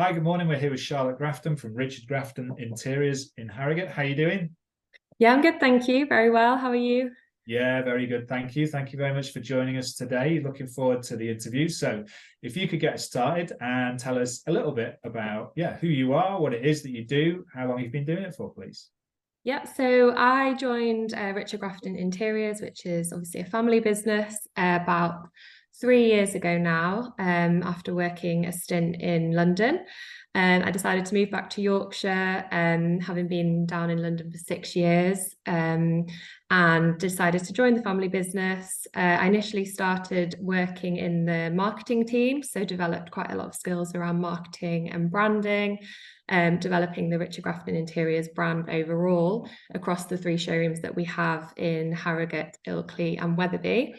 Hi, good morning. We're here with Charlotte Grafton from Richard Grafton Interiors in Harrogate. How are you doing? Yeah, I'm good, thank you. Very well. How are you? Yeah, very good. Thank you. Thank you very much for joining us today. Looking forward to the interview. So, if you could get us started and tell us a little bit about, who you are, what it is that you do, how long you've been doing it for, please. Yeah, so I joined Richard Grafton Interiors, which is obviously a family business, about 3 years ago now, after working a stint in London. I decided to move back to Yorkshire, having been down in London for 6 years, and decided to join the family business. I initially started working in the marketing team, so developed quite a lot of skills around marketing and branding, developing the Richard Grafton Interiors brand overall across the three showrooms that we have in Harrogate, Ilkley, and Wetherby.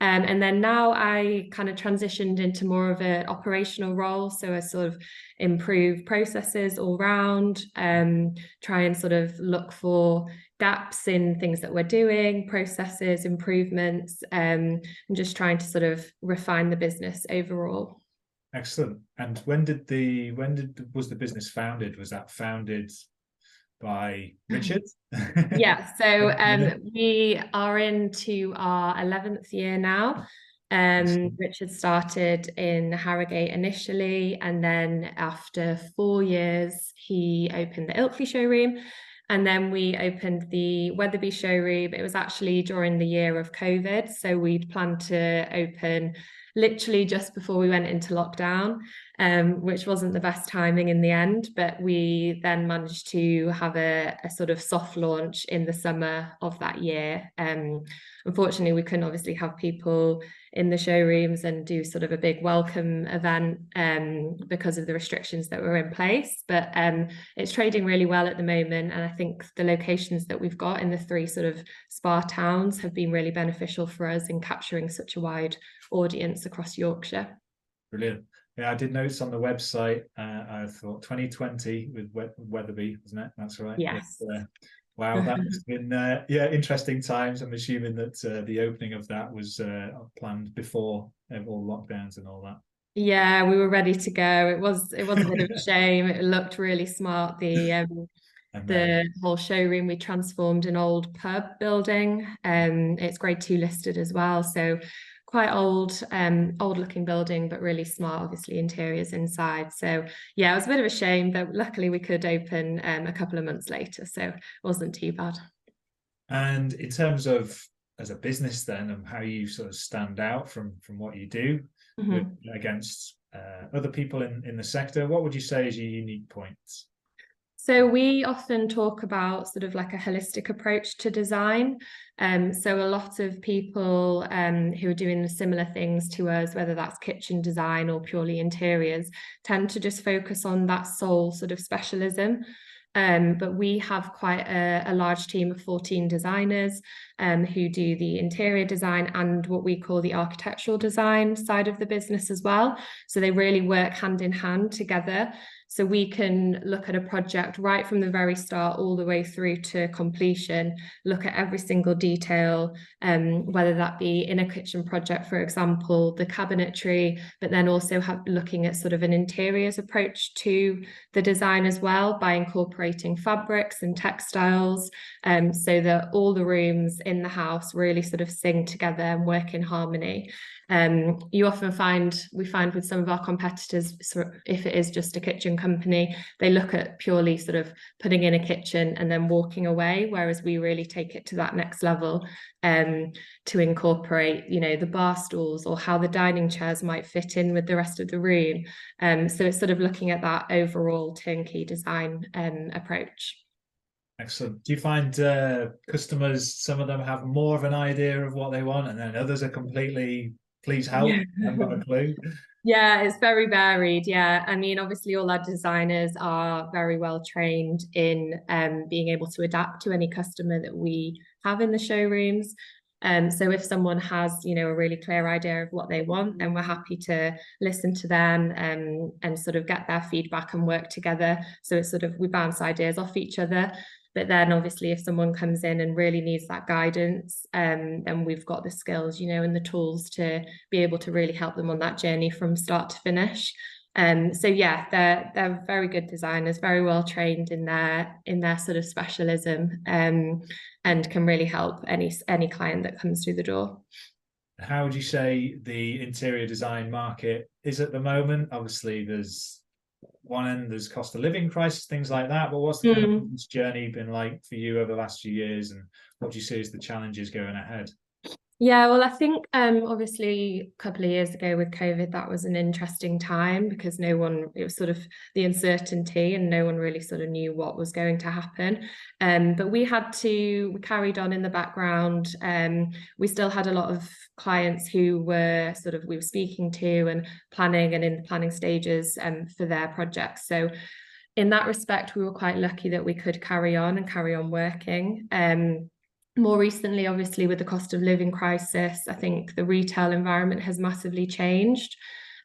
And then now I kind of transitioned into more of an operational role. So I sort of improve processes all round, try and sort of look for gaps in things that we're doing, processes, improvements, and just trying to sort of refine the business overall. Excellent. And was the business founded? Was that founded by Richard? Yeah, so we are into our 11th year now. Excellent. Richard started in Harrogate initially, and then after 4 years, he opened the Ilkley showroom. And then we opened the Wetherby showroom. It was actually during the year of COVID. So we'd planned to open literally just before we went into lockdown, which wasn't the best timing in the end. But we then managed to have a sort of soft launch in the summer of that year. Unfortunately, we couldn't obviously have people in the showrooms and do sort of a big welcome event because of the restrictions that were in place. But it's trading really well at the moment. And I think the locations that we've got in the three sort of spa towns have been really beneficial for us in capturing such a wide audience across Yorkshire. Brilliant. Yeah, I did notice on the website, I thought 2020 with Wetherby, wasn't it? That's right. Yes. Wow, that must have been interesting times. I'm assuming that the opening of that was planned before all lockdowns and all that. Yeah, we were ready to go. It was a bit of a shame. It looked really smart. And The whole showroom we transformed an old pub building. It's grade 2 listed as well, so quite old looking building, but really smart, obviously interiors inside. So yeah, it was a bit of a shame, but luckily we could open a couple of months later, so it wasn't too bad. and in terms of as a business then, and how you sort of stand out from what you do with Mhm. against other people in the sector, what would you say is your unique points? So we often talk about sort of like a holistic approach to design. So a lot of people who are doing similar things to us, whether that's kitchen design or purely interiors, tend to just focus on that sole sort of specialism. But we have quite a large team of 14 designers who do the interior design and what we call the architectural design side of the business as well. So they really work hand in hand together. So we can look at a project right from the very start all the way through to completion, look at every single detail, whether that be in a kitchen project, for example, the cabinetry, but then also looking at sort of an interiors approach to the design as well by incorporating fabrics and textiles, so that all the rooms in the house really sort of sing together and work in harmony. You often we find with some of our competitors, if it is just a kitchen company, they look at purely sort of putting in a kitchen and then walking away, whereas we really take it to that next level, to incorporate, the bar stools or how the dining chairs might fit in with the rest of the room. So it's sort of looking at that overall turnkey design approach. Excellent. Do you find customers, some of them have more of an idea of what they want, and then others are completely, please help, I've got a clue? Yeah, it's very varied. Yeah, I mean, obviously, all our designers are very well trained in being able to adapt to any customer that we have in the showrooms. So if someone has, a really clear idea of what they want, then we're happy to listen to them and sort of get their feedback and work together. So it's sort of we bounce ideas off each other. But then obviously if someone comes in and really needs that guidance, then we've got the skills, and the tools to be able to really help them on that journey from start to finish. So yeah, they're very good designers, very well trained in their sort of specialism, and can really help any client that comes through the door. How would you say the interior design market is at the moment? Obviously, there's one end, there's cost of living crisis, things like that. But what's the kind of business journey been like for you over the last few years, and what do you see as the challenges going ahead? Yeah, well, I think obviously a couple of years ago with COVID, that was an interesting time because it was sort of the uncertainty and no one really sort of knew what was going to happen. But we carried on in the background. We still had a lot of clients who we were speaking to and planning and in the planning stages for their projects. So in that respect, we were quite lucky that we could carry on working. More recently, obviously, with the cost of living crisis, I think the retail environment has massively changed.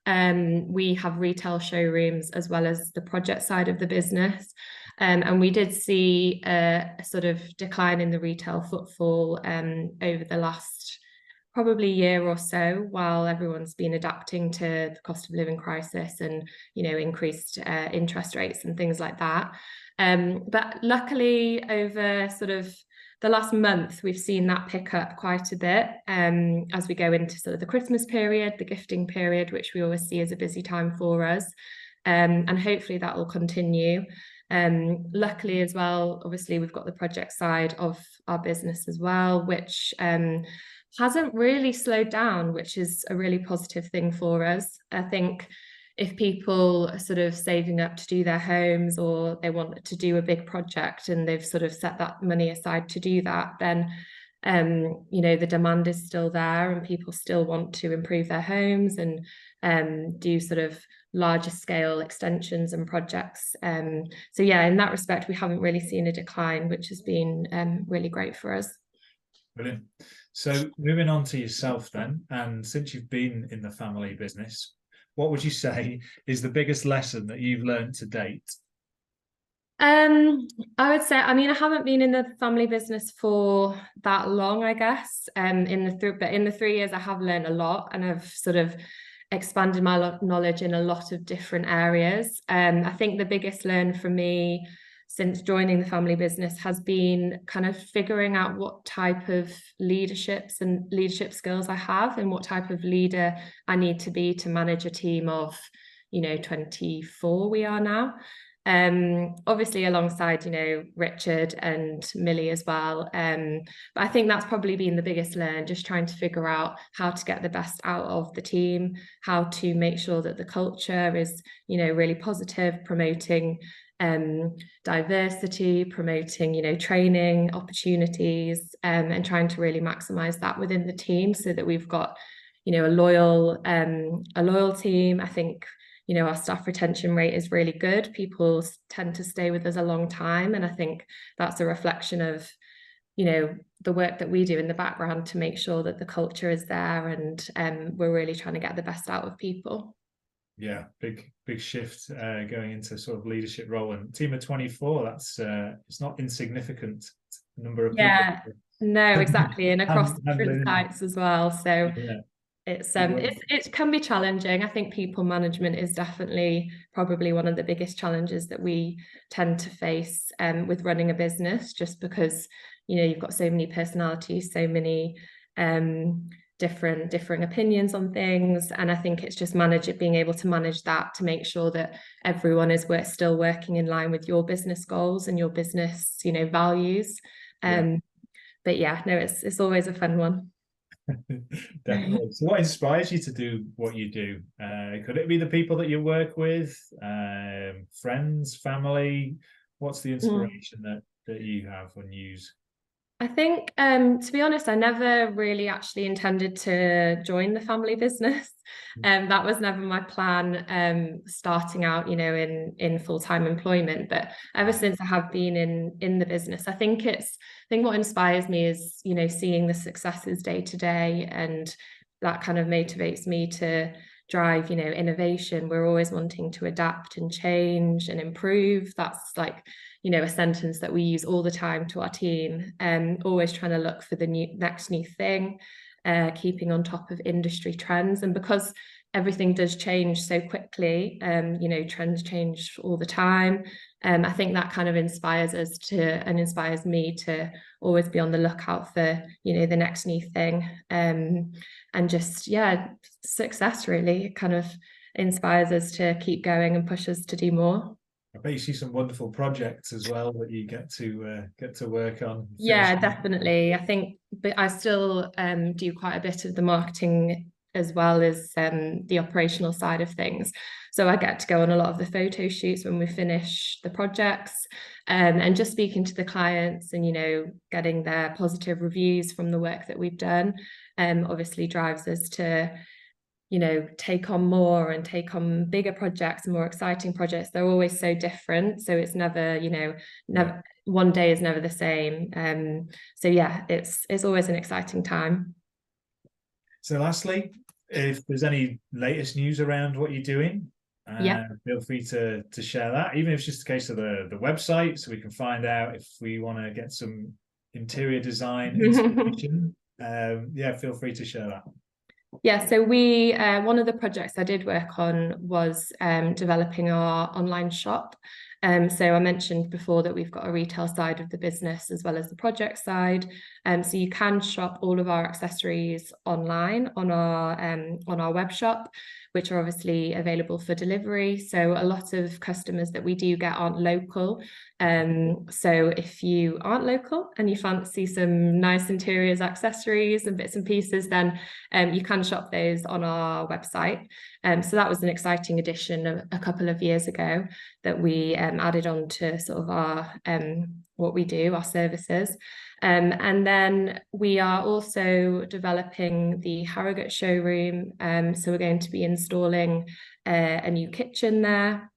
We have retail showrooms as well as the project side of the business. And we did see a sort of decline in the retail footfall over the last probably year or so, while everyone's been adapting to the cost of living crisis and, increased interest rates and things like that. But luckily, over sort of the last month, we've seen that pick up quite a bit as we go into sort of the Christmas period, the gifting period, which we always see as a busy time for us. And hopefully that will continue. Luckily as well, obviously we've got the project side of our business as well, which hasn't really slowed down, which is a really positive thing for us. I think if people are sort of saving up to do their homes or they want to do a big project and they've sort of set that money aside to do that, then the demand is still there and people still want to improve their homes and do sort of larger scale extensions and projects. So yeah, in that respect, we haven't really seen a decline, which has been really great for us. Brilliant. So moving on to yourself then, and since you've been in the family business, what would you say is the biggest lesson that you've learned to date? I would say, I mean, I haven't been in the family business for that long, I guess. But in the 3 years, I have learned a lot, and I've sort of expanded my knowledge in a lot of different areas. I think the biggest learn for me since joining the family business has been kind of figuring out what type of leadership skills I have and what type of leader I need to be to manage a team of, 24 we are now. Obviously alongside, Richard and Millie as well. But I think that's probably been the biggest learn, just trying to figure out how to get the best out of the team, how to make sure that the culture is, really positive, promoting diversity, promoting, training opportunities, and trying to really maximize that within the team so that we've got, a loyal team. I think, our staff retention rate is really good. People tend to stay with us a long time. And I think that's a reflection of, the work that we do in the background to make sure that the culture is there and we're really trying to get the best out of people. Yeah, big shift going into sort of leadership role, and team of 24. That's it's not insignificant number of people. Yeah, no, exactly, and across different sites as well. So yeah. It can be challenging. I think people management is definitely probably one of the biggest challenges that we tend to face with running a business, just because you've got so many personalities, so many differing opinions on things, and I think it's just being able to manage that to make sure that everyone is still working in line with your business goals and your business values. But yeah, no, it's always a fun one. Definitely. So what inspires you to do what you do? Could it be the people that you work with, friends, family? What's the inspiration that you have and use? I think, to be honest, I never really actually intended to join the family business. That was never my plan, starting out, in full-time employment. But ever since I have been in the business, I think what inspires me is, seeing the successes day to day, and that kind of motivates me to drive, innovation. We're always wanting to adapt and change and improve. That's like, a sentence that we use all the time to our team, always trying to look for the next new thing, keeping on top of industry trends. And because, everything does change so quickly. You know, trends change all the time. I think that kind of inspires us to, and inspires me to always be on the lookout for, you know, the next new thing. And just, yeah, success really kind of inspires us to keep going and push us to do more. I bet you see some wonderful projects as well that you get to work on. Yeah, definitely. I think, but I still do quite a bit of the marketing as well as the operational side of things. So I get to go on a lot of the photo shoots when we finish the projects, and just speaking to the clients and, you know, getting their positive reviews from the work that we've done, obviously drives us to, you know, take on more and take on bigger projects, more exciting projects. They're always so different. So it's never, you know, never, one day is never the same. So yeah, it's always an exciting time. So lastly, if there's any latest news around what you're doing, Yeah. feel free to share that, even if it's just a case of the website, so we can find out if we want to get some interior design inspiration. Yeah, feel free to share that. Yeah, so we one of the projects I did work on was developing our online shop. So I mentioned before that we've got a retail side of the business as well as the project side. So you can shop all of our accessories online on our web shop, which are obviously available for delivery. So a lot of customers that we do get aren't local. So if you aren't local and you fancy some nice interiors, accessories and bits and pieces, then you can shop those on our website. So that was an exciting addition a couple of years ago that we added on to sort of our what we do, our services. And then we are also developing the Harrogate showroom. So we're going to be installing a new kitchen there.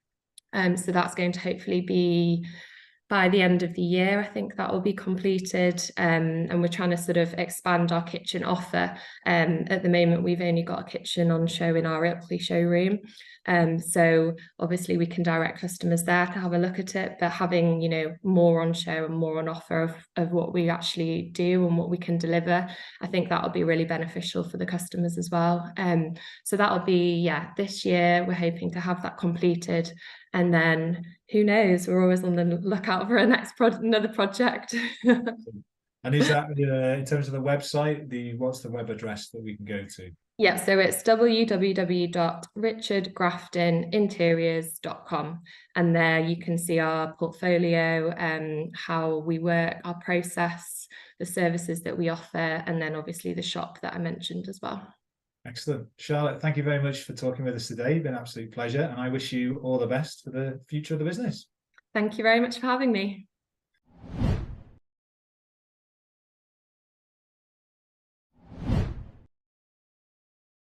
So that's going to hopefully be by the end of the year. I think that will be completed. And we're trying to sort of expand our kitchen offer. At the moment, we've only got a kitchen on show in our Ilkley showroom. So obviously we can direct customers there to have a look at it, but having, you know, more on show and more on offer of what we actually do and what we can deliver, I think that'll be really beneficial for the customers as well. So that'll be, yeah, this year we're hoping to have that completed. And then who knows, we're always on the lookout for another project. And is that in terms of the website, what's the web address that we can go to? Yeah, so it's www.richardgraftoninteriors.com. And there you can see our portfolio, how we work, our process, the services that we offer, and then obviously the shop that I mentioned as well. Excellent. Charlotte, thank you very much for talking with us today. It's been an absolute pleasure. And I wish you all the best for the future of the business. Thank you very much for having me.